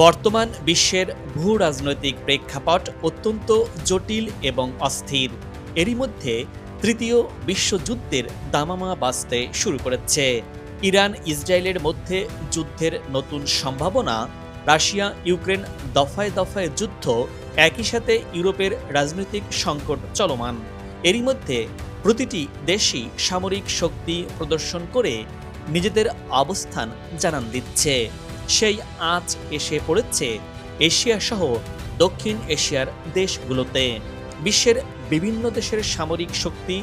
বর্তমান বিশ্বের ভূ রাজনৈতিক প্রেক্ষাপট অত্যন্ত জটিল এবং অস্থির। এরই মধ্যে তৃতীয় বিশ্বযুদ্ধের দামামা বাজতে শুরু করেছে। ইরান ইসরায়েলের মধ্যে যুদ্ধের নতুন সম্ভাবনা, রাশিয়া ইউক্রেন দফায় দফায় যুদ্ধ, একই সাথে ইউরোপের রাজনৈতিক সংকট চলমান। এরই মধ্যে প্রতিটি দেশই সামরিক শক্তি প্রদর্শন করে নিজেদের অবস্থান জানান দিচ্ছে। সেই আঁচ এসে পড়েছে এশিয়া সহ দক্ষিণ এশিয়ার দেশগুলোতে। বিশ্বের বিভিন্ন দেশের সামরিক শক্তি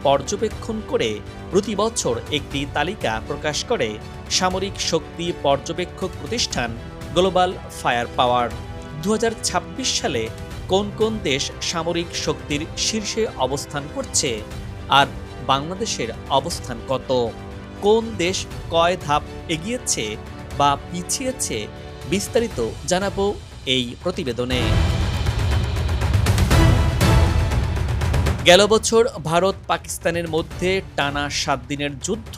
পর্যবেক্ষণ করে প্রতি বছর একটি তালিকা প্রকাশ করে সামরিক শক্তি পর্যবেক্ষক প্রতিষ্ঠান গ্লোবাল ফায়ার পাওয়ার। 2026 সালে কোন কোন দেশ সামরিক শক্তির শীর্ষে অবস্থান করছে, আর বাংলাদেশের অবস্থান কত? কোন দেশ কয় ধাপ এগিয়েছে বা পিছিয়েছে, বিস্তারিত জানাবো এই প্রতিবেদনে। গেল বছর ভারত পাকিস্তানের মধ্যে টানা 7 দিনের যুদ্ধ,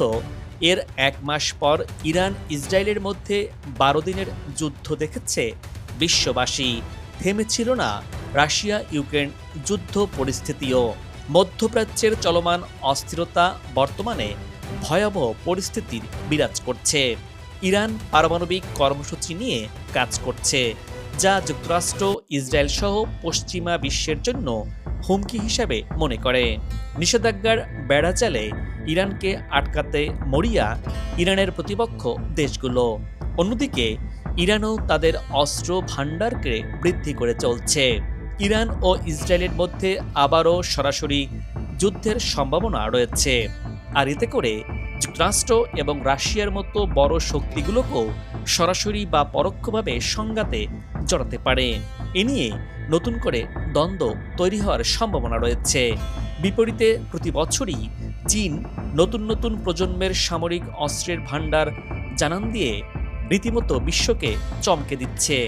এর 1 মাস পর ইরান ইসরায়েলের মধ্যে 12 দিনের যুদ্ধ দেখেছে বিশ্ববাসী। থেমেছিল না রাশিয়া ইউক্রেন যুদ্ধ পরিস্থিতিও। মধ্যপ্রাচ্যের চলমান অস্থিরতা বর্তমানে ভয়াবহ পরিস্থিতির বিরাজ করছে। ইরান পারমাণবিক কর্মসূচি নিয়ে কাজ করছে, যা যুক্তরাষ্ট্র ইসরায়েল সহ পশ্চিমা বিশ্বের জন্য হুমকি হিসাবে মনে করে। নিষেধাজ্ঞার বেড়াজালে ইরানকে আটকাতে মরিয়া ইরানের প্রতিপক্ষ দেশগুলো। অন্যদিকে ইরানও তাদের অস্ত্র ভাণ্ডারকে বৃদ্ধি করে চলছে। ইরান ও ইসরায়েলের মধ্যে আবারও সরাসরি যুদ্ধের সম্ভাবনা রয়েছে, আর এতে করে যুক্তরাষ্ট্র এবং রাশিয়ার মতো বড় শক্তিগুলোকেও সরাসরি বা পরোক্ষভাবে সংঘাতে জড়াতে পারে। এ নিয়ে নতুন করে দ্বন্দ্ব তৈরি হওয়ার সম্ভাবনা রয়েছে। বিপরীতে প্রতি বছরই চীন নতুন নতুন প্রজন্মের সামরিক অস্ত্রের ভাণ্ডার জানান দিয়ে রীতিমতো বিশ্বকে চমকে দিচ্ছে।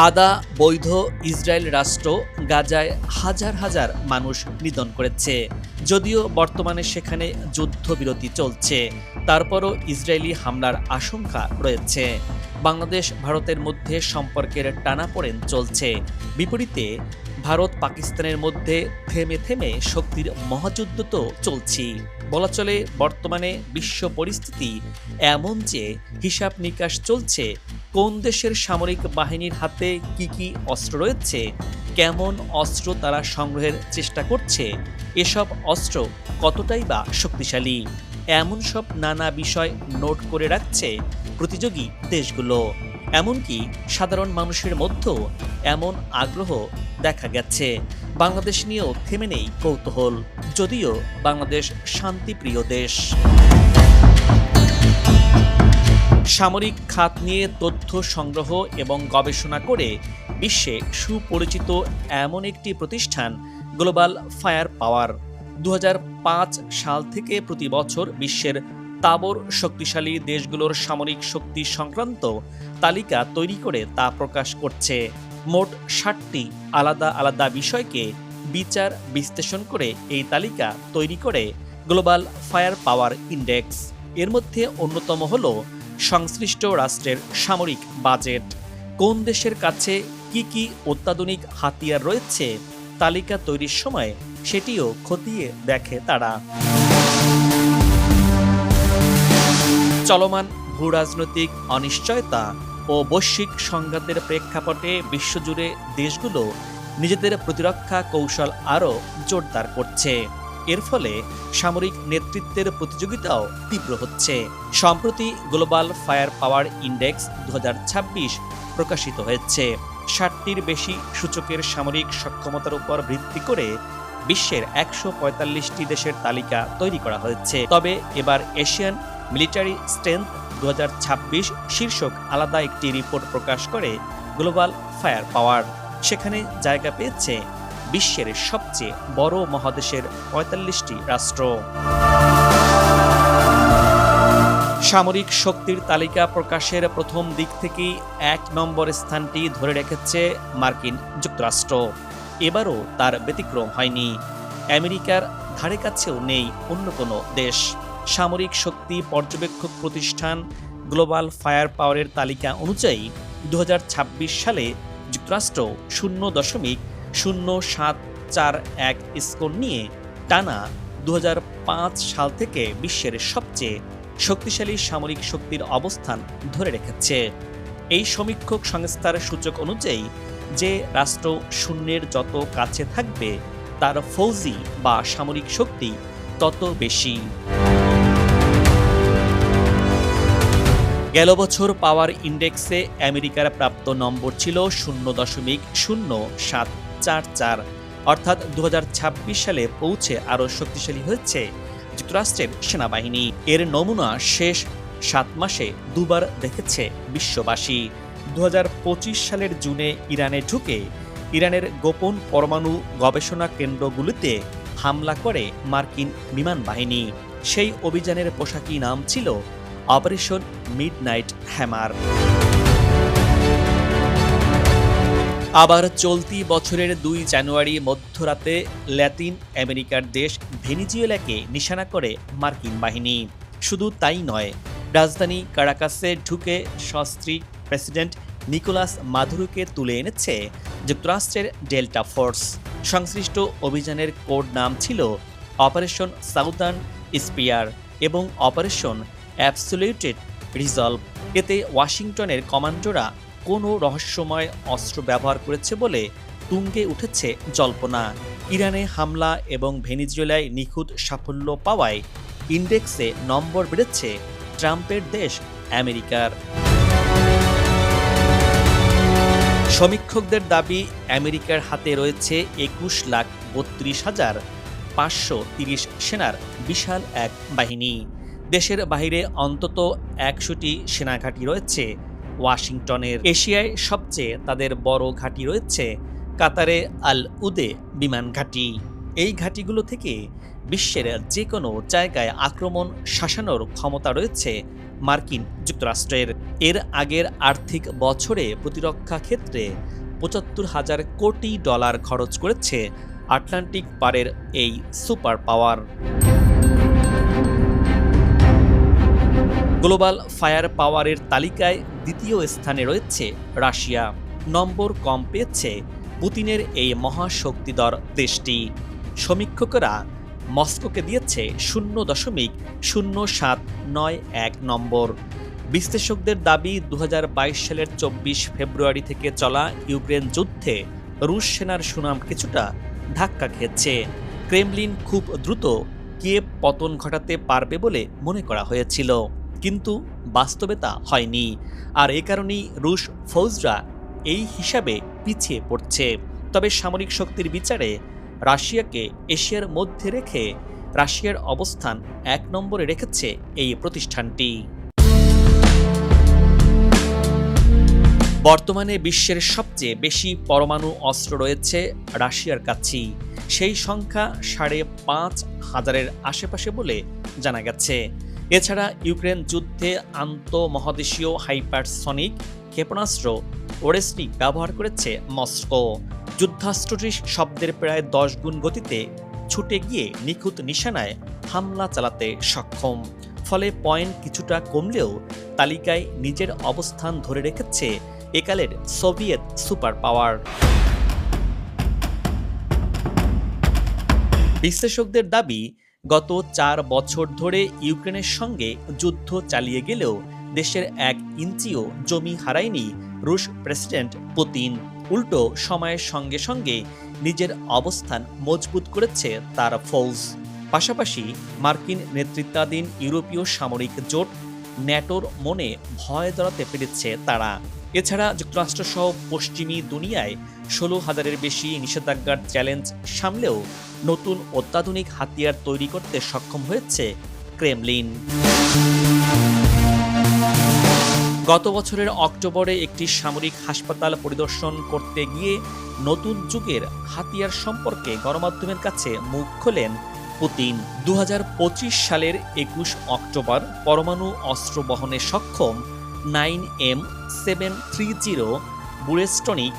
আদা বৈধ ইসরায়েল রাষ্ট্র গাজায় হাজার হাজার মানুষ নিধন করেছে। যদিও বর্তমানে সেখানে যুদ্ধবিরতি চলছে, তারপরও ইসরায়েলি হামলার আশঙ্কা রয়েছে। বাংলাদেশ ভারতের মধ্যে সম্পর্কের টানাপোড়েন চলছে। বিপরীতে ভারত পাকিস্তানের মধ্যে থেমে থেমে শক্তির মহাযুদ্ধ তো চলছেই। বলা চলে বর্তমানে বিশ্ব পরিস্থিতি এমন যে হিসাব নিকাশ চলছে কোন দেশের সামরিক বাহিনীর হাতে কি কি অস্ত্র রয়েছে, কেমন অস্ত্র তারা সংগ্রহের চেষ্টা করছে, এসব অস্ত্র কতটাই বা শক্তিশালী, এমন সব নানা বিষয় নোট করে রাখছে প্রতিযোগী দেশগুলো। এমনকি সাধারণ মানুষের মধ্যেও এমন আগ্রহ দেখা গেছে। বাংলাদেশ নিয়েও থেমে নেই কৌতূহল, যদিও বাংলাদেশ শান্তিপ্রিয় দেশ। সামরিক খাত নিয়ে তথ্য সংগ্রহ এবং গবেষণা করে বিশ্বে সুপরিচিত এমন একটি প্রতিষ্ঠান গ্লোবাল ফায়ার পাওয়ার। 2005 সাল থেকে প্রতি বছর বিশ্বের তাবর শক্তিশালী দেশগুলোর সামরিক শক্তি সংক্রান্ত তালিকা তৈরি করে তা প্রকাশ করছে। মোট 60টি আলাদা আলাদা বিষয়কে বিচার বিশ্লেষণ করে এই তালিকা তৈরি করে গ্লোবাল ফায়ার পাওয়ার ইন্ডেক্স। এর মধ্যে অন্যতম হল সংশ্লিষ্ট রাষ্ট্রের সামরিক বাজেট, কোন দেশের কাছে কি কি অত্যাধুনিক হাতিয়ার রয়েছে, তালিকা তৈরির সময় সেটিও খতিয়ে দেখে তারা। চলমান ভূরাজনৈতিক অনিশ্চয়তা ও বৈশ্বিক সংঘাতের প্রেক্ষাপটে বিশ্বজুড়ে দেশগুলো নিজেদের প্রতিরক্ষা কৌশল আরও জোরদার করছে। এর ফলে সামরিক নেতৃত্বের প্রতিযোগিতাও তীব্র হচ্ছে। সম্প্রতি গ্লোবাল ফায়ার পাওয়ার ইন্ডেক্স 2026 প্রকাশিত হয়েছে। 60টির বেশি সূচকের সামরিক সক্ষমতার উপর ভিত্তি করে বিশ্বের 145টি দেশের তালিকা তৈরি করা হয়েছে। তবে এবার এশিয়ান মিলিটারি স্ট্রেংথ 2026 শীর্ষক আলাদা একটি রিপোর্ট প্রকাশ করে গ্লোবাল ফায়ার পাওয়ার। সেখানে জায়গা পেয়েছে বিশ্বের সবচেয়ে বড় মহাদেশের 45টি রাষ্ট্র। সামরিক শক্তির তালিকা প্রকাশের প্রথম দিক থেকেই 1 নম্বর স্থানটি ধরে রেখেছে মার্কিন যুক্তরাষ্ট্র। এবারও তার ব্যতিক্রম হয়নি। আমেরিকার ধারে কাছেও নেই অন্য কোনো দেশ। সামরিক শক্তি পর্যবেক্ষক প্রতিষ্ঠান গ্লোবাল ফায়ার পাওয়ারের তালিকা অনুযায়ী 2026 সালে যুক্তরাষ্ট্র 0.0741 স্কোর নিয়ে টানা 2005 সাল থেকে বিশ্বের সবচেয়ে শক্তিশালী সামরিক শক্তির অবস্থান ধরে রেখেছে। এই সমীক্ষক সংস্থার সূচক অনুযায়ী যে রাষ্ট্র শূন্যের যত কাছে থাকবে তার ফৌজি বা সামরিক শক্তি তত বেশি। গেল বছর পাওয়ার ইন্ডেক্সে আমেরিকার প্রাপ্ত নম্বর ছিল 0.0744, অর্থাৎ 2026 সালে পৌঁছে আরও শক্তিশালী হয়েছে যুক্তরাষ্ট্রের সেনাবাহিনী। এর নমুনা শেষ 7 মাসে দুবার দেখেছে বিশ্ববাসী। 2025 সালের জুনে ইরানে ঢুকে ইরানের গোপন পরমাণু গবেষণা কেন্দ্রগুলিতে হামলা করে মার্কিন বিমান বাহিনী। সেই অভিযানের পোশাকি নাম ছিল অপারেশন মিডনাইট হ্যামার। আবার চলতি বছরের 2 জানুয়ারি মধ্যরাতে ল্যাতিন আমেরিকার দেশ ভেনিজুয়েলাকে নিশানা করে মার্কিন বাহিনী। শুধু তাই নয়, রাজধানী কারাকাসে ঢুকে সস্ত্রীক প্রেসিডেন্ট নিকোলাস মাদুরোকে তুলে এনেছে যুক্তরাষ্ট্রের ডেল্টা ফোর্স। সংশ্লিষ্ট অভিযানের কোড নাম ছিল অপারেশন সাউদার্ন স্পিয়ার এবং অপারেশন অ্যাবসোলিউটেড রিজলভ। এতে ওয়াশিংটনের কমান্ডোরা কোনো রহস্যময় অস্ত্র ব্যবহার করেছে বলে তুঙ্গে উঠেছে জল্পনা। ইরানে হামলা এবং ভেনিজুয়েলায় নিখুঁত সাফল্য পাওয়ায় ইন্ডেক্সে নম্বর বেড়েছে ট্রাম্পের দেশ আমেরিকার। সমীক্ষকদের দাবি, আমেরিকার হাতে রয়েছে 21,32,530 সেনার বিশাল এক বাহিনী। দেশের বাইরে অন্তত 100টি সেনাঘাঁটি রয়েছে ওয়াশিংটনের। এশিয়ায় সবচেয়ে তাদের বড় ঘাঁটি রয়েছে কাতারে আল উদে বিমান ঘাঁটি। এই ঘাঁটিগুলো থেকে বিশ্বের যে কোনো জায়গায় আক্রমণ শাসানোর ক্ষমতা রয়েছে মার্কিন যুক্তরাষ্ট্রের। এর আগের আর্থিক বছরে প্রতিরক্ষা ক্ষেত্রে $75,000 কোটি খরচ করেছে আটলান্টিক পারের এই সুপার পাওয়ার। গ্লোবাল ফায়ার পাওয়ারের তালিকায় দ্বিতীয় স্থানে রয়েছে রাশিয়া। নম্বর কম পেয়েছে পুতিনের এই মহাশক্তিধর দেশটি। সমীক্ষকরা মস্কোকে দিয়েছে 0.0791 নম্বর। বিশ্লেষকদের দাবি, 2022 সালের 24 ফেব্রুয়ারি থেকে চলা ইউক্রেন যুদ্ধে রুশ সেনার সুনাম কিছুটা ধাক্কা খেয়েছে। ক্রেমলিন খুব দ্রুত কিয়েভ পতন ঘটাতে পারবে বলে মনে করা হয়েছিল, কিন্তু বাস্তবে তা হয়নি। আর এ কারণেই রুশ ফৌজরা এই হিসাবে পিছিয়ে পড়ছে। তবে সামরিক শক্তির বিচারে রাশিয়াকে এশিয়ার মধ্যে রেখে রাশিয়ার অবস্থান 1 নম্বরে রেখেছে এই প্রতিষ্ঠানটি। বর্তমানে বিশ্বের সবচেয়ে বেশি পরমাণু অস্ত্র রয়েছে রাশিয়ার কাছেই। সেই সংখ্যা 5,500-এর আশেপাশে বলে জানা গেছে। এছাড়া ইউক্রেন যুদ্ধে আন্তঃমহাদেশীয় হাইপারসনিক ক্ষেপণাস্ত্র ওরেসনিক ব্যবহার করেছে মস্কো। যুদ্ধাস্ত্রটি শব্দের প্রায় 10 গুণ গতিতে ছুটে গিয়ে নিখুঁত নিশানায় হামলা চালাতে সক্ষম। ফলে পয়েন্ট কিছুটা কমলেও তালিকায় নিজের অবস্থান ধরে রেখেছে একালের সোভিয়েত সুপার পাওয়ার। বিশ্লেষকদের দাবি, গত 4 বছর ধরে ইউক্রেনের সঙ্গে যুদ্ধ চালিয়ে গেলেও দেশের 1 ইঞ্চিও জমি হারায়নি রুশ প্রেসিডেন্ট পুতিন। উল্টো সময়ের সঙ্গে সঙ্গে নিজের অবস্থান মজবুত করেছে তার ফৌজ। পাশাপাশি মার্কিন নেতৃত্বাধীন ইউরোপীয় সামরিক জোট ন্যাটোর মনে ভয় ধরাতে পেরেছে তারা। এছাড়া যুক্তরাষ্ট্রসহ পশ্চিমী দুনিয়ায় 16,000-এর বেশি নিষেধাজ্ঞার চ্যালেঞ্জ সামলেও নতুন অত্যাধুনিক হাতিয়ার তৈরি করতে সক্ষম হয়েছে ক্রেমলিন। গত বছরের অক্টোবরে একটি সামরিক হাসপাতাল পরিদর্শন করতে গিয়ে নতুন যুগের হাতিয়ার সম্পর্কে গণমাধ্যমের কাছে মুখ খোলেন পুতিন। 2025 সালের 21 অক্টোবর পরমাণু অস্ত্র বহনে সক্ষম 9M730 বুরেস্টনিক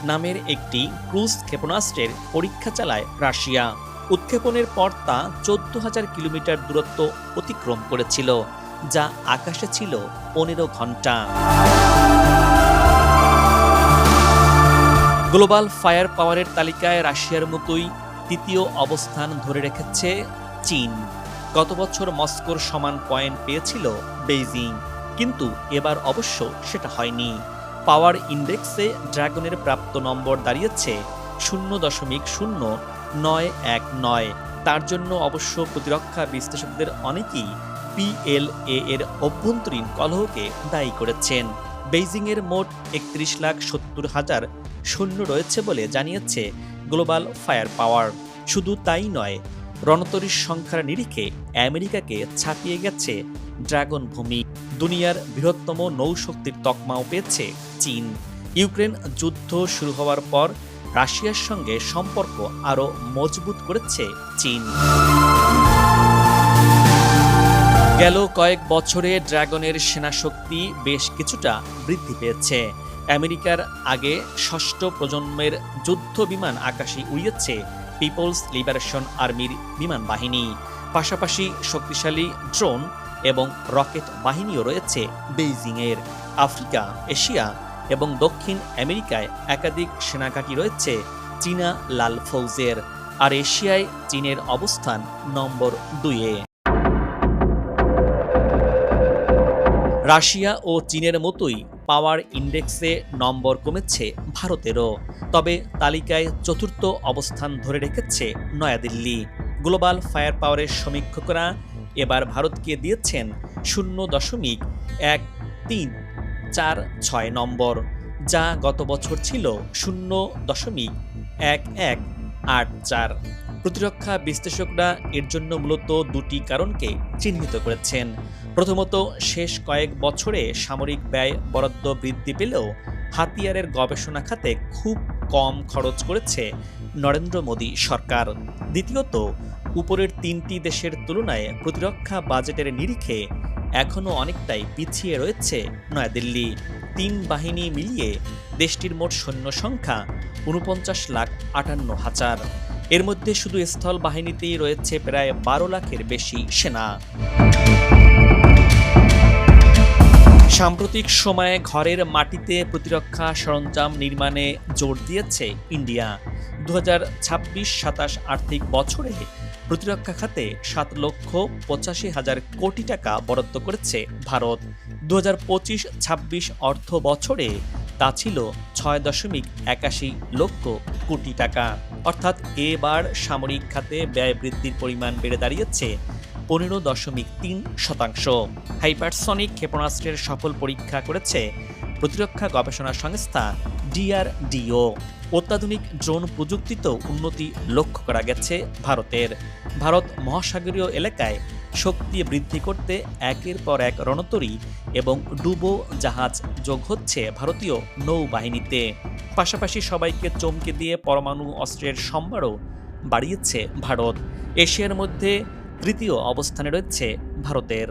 নামের একটি ক্রুজ ক্ষেপণাস্ত্রের পরীক্ষা চালায় রাশিয়া। উৎক্ষেপণের পর তা 14,000 কিলোমিটার দূরত্ব অতিক্রম করেছিল, যা আকাশে ছিল 15 ঘন্টা। গ্লোবাল ফায়ার পাওয়ারের তালিকায় রাশিয়ার মতোই তৃতীয় অবস্থান ধরে রেখেছে চীন। গত বছর মস্কোর সমান পয়েন্ট পেয়েছিল বেইজিং, কিন্তু এবার অবশ্য সেটা হয়নি। পাওয়ার ইন্ডেক্সে ড্রাগনের প্রাপ্ত নম্বর দাঁড়িয়েছে 0.0919। তার জন্য অবশ্য প্রতিরক্ষা বিশ্লেষকদের অনেকেই PLA এর অভ্যন্তরীণ কলহকে দায়ী করেছেন। বেইজিংয়ের মোট 31,70,000 সৈন্য রয়েছে বলে জানিয়েছে গ্লোবাল ফায়ার পাওয়ার। শুধু তাই নয়, রণতরীর সংখ্যার নিরিখে আমেরিকাকে ছাপিয়ে গেছে ড্রাগন ভূমি। দুনিয়ার বৃহত্তম নৌশক্তির তকমাও পেয়েছে চীন। ইউক্রেন যুদ্ধ শুরু হওয়ার পর রাশিয়ার সঙ্গে সম্পর্ক আরও মজবুত করেছে চীন। গেল কয়েক বছরে ড্রাগনের সেনাশক্তি বেশ কিছুটা বৃদ্ধি পেয়েছে। আমেরিকার আগে ষষ্ঠ প্রজন্মের যুদ্ধ বিমান আকাশে উড়িয়েছে পিপলস লিবারেশন আর্মির বিমান বাহিনী। পাশাপাশি শক্তিশালী ড্রোন এবং রকেট বাহিনীও রয়েছে বেইজিংয়ের। আফ্রিকা, এশিয়া এবং দক্ষিণ আমেরিকায় একাধিক সেনাঘাঁটি রয়েছে চীনা লাল ফৌজের। আর এশিয়ায় চীনের অবস্থান নম্বর 2-এ। রাশিয়া ও চীনের মতোই পাওয়ার ইন্ডেক্সে নম্বর কমেছে ভারতেরও। তবে তালিকায় চতুর্থ অবস্থান ধরে রেখেছে নয়াদিল্লি। গ্লোবাল ফায়ার পাওয়ারের সমীক্ষকরা এবার ভারতকে দিয়েছেন 0.1346 নম্বর, যা গত বছর ছিল 0.1184। প্রতিরক্ষা বিশ্লেষকরা এর জন্য মূলত দুটি কারণকে চিহ্নিত করেছেন। প্রথমত, শেষ কয়েক বছরে সামরিক ব্যয় বরাদ্দ বৃদ্ধি পেলেও হাতিয়ারের গবেষণা খাতে খুব কম খরচ করেছে নরেন্দ্র মোদী সরকার। দ্বিতীয়ত, উপরের তিনটি দেশের তুলনায় প্রতিরক্ষা বাজেটের নিরিখে এখনও অনেকটাই পিছিয়ে রয়েছে নয়াদিল্লি। 3 বাহিনী মিলিয়ে দেশটির মোট সৈন্য সংখ্যা 49,58,000। এর মধ্যে শুধু স্থল বাহিনীতেই রয়েছে প্রায় 12 লাখের বেশি সেনা। সাম্প্রতিক সময়ে ঘরের মাটিতে প্রতিরক্ষা সরঞ্জাম নির্মাণে জোর দিয়েছে ইন্ডিয়া। 2026-27 আর্থিক বছরে প্রতিরক্ষা খাতে 7,85,000 কোটি টাকা বরাদ্দ করেছে ভারত। 2025-26 অর্থ বছরে তা ছিল 6.81 লক্ষ কোটি টাকা। অর্থাৎ এবার সামরিক খাতে ব্যয় বৃদ্ধির পরিমাণ বেড়ে দাঁড়িয়েছে 15.3%। হাইপারসনিক ক্ষেপণাস্ত্রের সফল পরীক্ষা করেছে প্রতিরক্ষা গবেষণা সংস্থা DRDO। অত্যাধুনিক ড্রোন প্রযুক্তিতেও উন্নতি লক্ষ্য করা গেছে ভারতের। ভারত মহাসাগরীয় এলাকায় শক্তি বৃদ্ধি করতে একের পর এক রণতরী এবং ডুবো জাহাজ যোগ হচ্ছে ভারতীয় নৌবাহিনীতে। পাশাপাশি সবাইকে চমকে দিয়ে পরমাণু অস্ত্রের সম্ভারও বাড়িয়েছে ভারত। এশিয়ার মধ্যে তৃতীয় অবস্থানে রয়েছে ভারতের।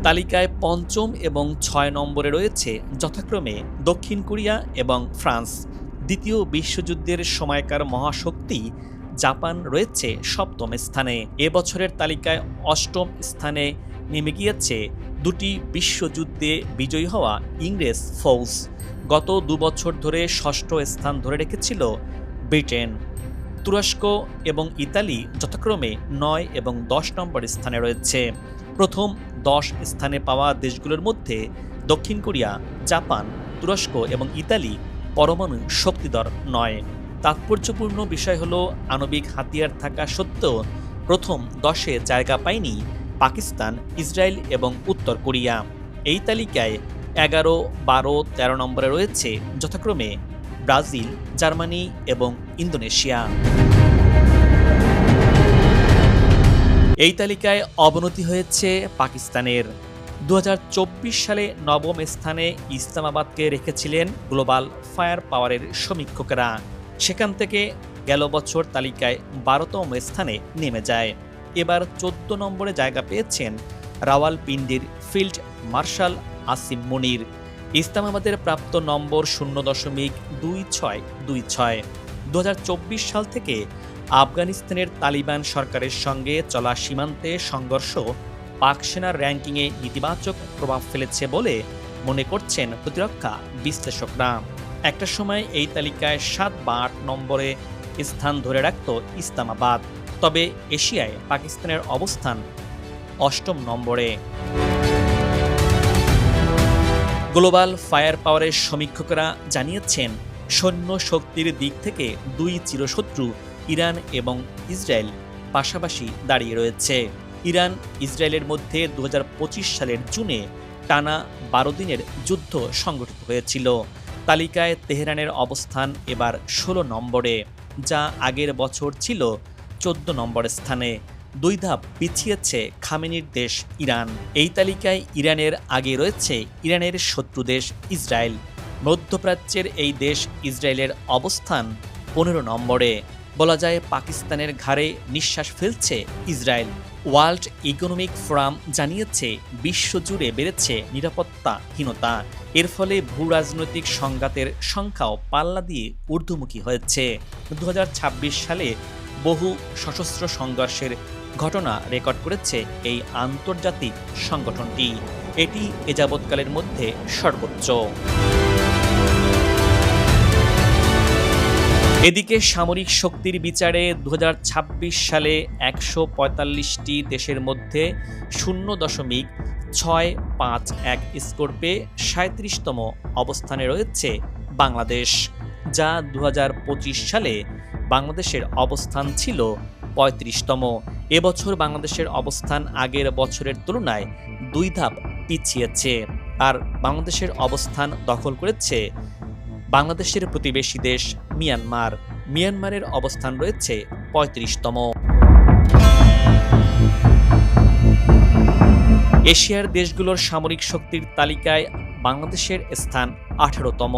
তালিকায় 5ম এবং 6 নম্বরে রয়েছে যথাক্রমে দক্ষিণ কোরিয়া এবং ফ্রান্স। দ্বিতীয় বিশ্বযুদ্ধের সময়কার মহাশক্তি জাপান রয়েছে 7ম স্থানে। এবছরের তালিকায় 8ম স্থানে নেমে গিয়েছে দুটি বিশ্বযুদ্ধে বিজয়ী হওয়া ইংরেজ ফৌজ। গত 2 বছর ধরে 6ষ্ঠ স্থান ধরে রেখেছিল ব্রিটেন। তুরস্ক এবং ইতালি যথাক্রমে 9 এবং 10 নম্বর স্থানে রয়েছে। প্রথম 10 স্থানে পাওয়া দেশগুলোর মধ্যে দক্ষিণ কোরিয়া, জাপান, তুরস্ক এবং ইতালি পরমাণু শক্তিধর নয়। তাৎপর্যপূর্ণ বিষয় হলো, আণবিক হাতিয়ার থাকা সত্ত্বেও প্রথম 10-এ জায়গা পায়নি পাকিস্তান, ইসরায়েল এবং উত্তর কোরিয়া। এই তালিকায় 11, 12, 13 নম্বরে রয়েছে যথাক্রমে ব্রাজিল, জার্মানি এবং ইন্দোনেশিয়া। এই তালিকায় অবনতি হয়েছে পাকিস্তানের। 2024 সালে 9ম স্থানে ইসলামাবাদকে রেখেছিলেন গ্লোবাল ফায়ার পাওয়ারের সমীক্ষকেরা। সেখান থেকে গেল বছর তালিকায় 12তম স্থানে নেমে যায়। এবার 14 নম্বরে জায়গা পেয়েছেন রাওয়ালপিন্ডির ফিল্ড মার্শাল আসিম মুনির। ইসলামাবাদের প্রাপ্ত নম্বর 0.2626। 2024 সাল থেকে আফগানিস্তানের তালিবান সরকারের সঙ্গে চলা সীমান্তে সংঘর্ষ পাক সেনার র্যাঙ্কিংয়ে ইতিবাচক প্রভাব ফেলেছে বলে মনে করছেন প্রতিরক্ষা বিশ্লেষকরা। একটা সময় এই তালিকায় ৭ বা ৮ নম্বরে স্থান ধরে রাখত ইসলামাবাদ, তবে এশিয়ায় পাকিস্তানের অবস্থান ৮ম নম্বরে। গ্লোবাল ফায়ার পাওয়ারের সমীক্ষকরা জানিয়েছেন, সৈন্য শক্তির দিক থেকে দুই চিরশত্রু ইরান এবং ইসরায়েল পাশাপাশি দাঁড়িয়ে রয়েছে। ইরান ইসরায়েলের মধ্যে ২০২৫ সালের জুনে টানা ১২ দিনের যুদ্ধ সংঘটিত হয়েছিল। তালিকায় তেহরানের অবস্থান এবার ১৬ নম্বরে, যা আগের বছর ছিল ১৪ নম্বর স্থানে। ২ ধাপ পিছিয়েছে খামেনির দেশ ইরান। এই তালিকায় ইরানের আগে রয়েছে ইরানের শত্রু দেশ ইসরায়েল। মধ্যপ্রাচ্যের এই দেশ ইসরায়েলের অবস্থান ১৫ নম্বরে। বলা যায় পাকিস্তানের ঘাড়ে নিঃশ্বাস ফেলছে ইসরায়েল। ওয়ার্ল্ড ইকোনমিক ফোরাম জানিয়েছে, বিশ্বজুড়ে বেড়েছে নিরাপত্তাহীনতা। এর ফলে ভূ রাজনৈতিক সংঘাতের সংখ্যাও পাল্লা দিয়ে ঊর্ধ্বমুখী হয়েছে। ২০২৬ সালে বহু সশস্ত্র সংঘর্ষের ঘটনা রেকর্ড করেছে এই আন্তর্জাতিক সংগঠনটি। এটি এ যাবৎকালের মধ্যে সর্বোচ্চ। এদিকে সামরিক শক্তির বিচারে ২০২৬ সালে ১৪৫টি দেশের মধ্যে ০.৬৫১ স্কোর পেয়ে ৩৭তম অবস্থানে রয়েছে বাংলাদেশ, যা ২০২৫ সালে বাংলাদেশের অবস্থান ছিল ৩৫তম। এবছর বাংলাদেশের অবস্থান আগের বছরের তুলনায় ২ ধাপ পিছিয়েছে, আর বাংলাদেশের অবস্থান দখল করেছে বাংলাদেশের প্রতিবেশী দেশ মিয়ানমার। মিয়ানমারের অবস্থান রয়েছে ৩৫তম। এশিয়ার দেশগুলোর সামরিক শক্তির তালিকায় বাংলাদেশের স্থান ১৮তম।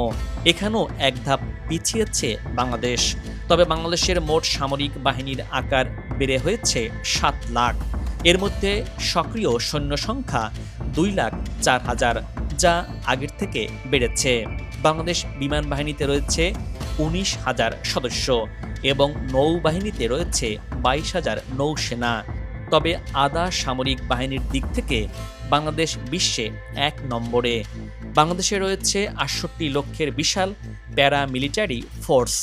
এখানেও এক ধাপ পিছিয়েছে বাংলাদেশ। তবে বাংলাদেশের মোট সামরিক বাহিনীর আকার বেড়ে হয়েছে ৭ লাখ। এর মধ্যে সক্রিয় সৈন্য সংখ্যা ২,০৪,০০০, যা আগের থেকে বেড়েছে। বাংলাদেশ বিমান বাহিনীতে রয়েছে ১৯,০০০ সদস্য এবং নৌবাহিনীতে রয়েছে ২২,০০০ নৌসেনা। তবে আধা সামরিক বাহিনীর দিক থেকে বাংলাদেশ বিশ্বে ১ নম্বরে। বাংলাদেশে রয়েছে ৬৮ লক্ষের বিশাল প্যারামিলিটারি ফোর্স।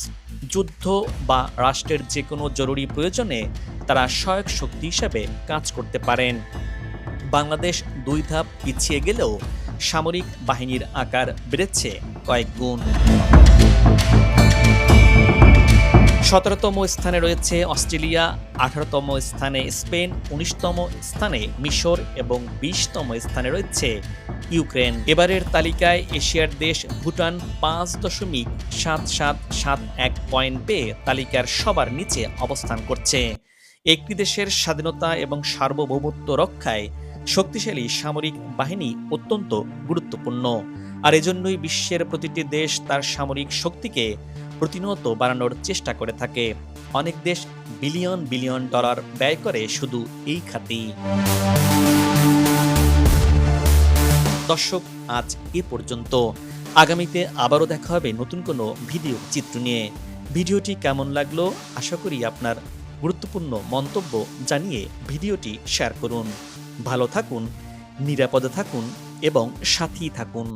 যুদ্ধ বা রাষ্ট্রের যে কোনো জরুরি প্রয়োজনে তারা সহায়ক শক্তি হিসাবে কাজ করতে পারেন। বাংলাদেশ ২ ধাপ পিছিয়ে গেলেও সামরিক বাহিনীর আকার বেড়েছে কয়েক গুণ। ১৭তম স্থানে রয়েছে অস্ট্রেলিয়া, ১৮তম স্থানে স্পেন, ১৯তম স্থানে মিশর এবং ২০তম স্থানে রয়েছে ইউক্রেন। এবারের তালিকায় এশিয়ার দেশ ভুটান ৫.৭৭৭১ পয়েন্ট পেয়ে তালিকার সবার নিচে অবস্থান করছে। একটি দেশের স্বাধীনতা এবং সার্বভৌমত্ব রক্ষায় শক্তিশালী সামরিক বাহিনী অত্যন্ত গুরুত্বপূর্ণ, আর এজন্যই বিশ্বের প্রতিটি দেশ তার সামরিক শক্তিকে প্রতিনিয়ত বাড়ানোর চেষ্টা করে থাকে। অনেক দেশ বিলিয়ন বিলিয়ন ডলার ব্যয় করে শুধু এই খাতেই। দর্শক, আজ এ পর্যন্ত। আগামীতে আবারও দেখা হবে নতুন কোনো ভিডিও চিত্র নিয়ে। ভিডিওটি কেমন লাগলো আশা করি আপনার গুরুত্বপূর্ণ মন্তব্য জানিয়ে ভিডিওটি শেয়ার করুন। ভালো থাকুন, নিরাপদে থাকুন এবং সাথী থাকুন।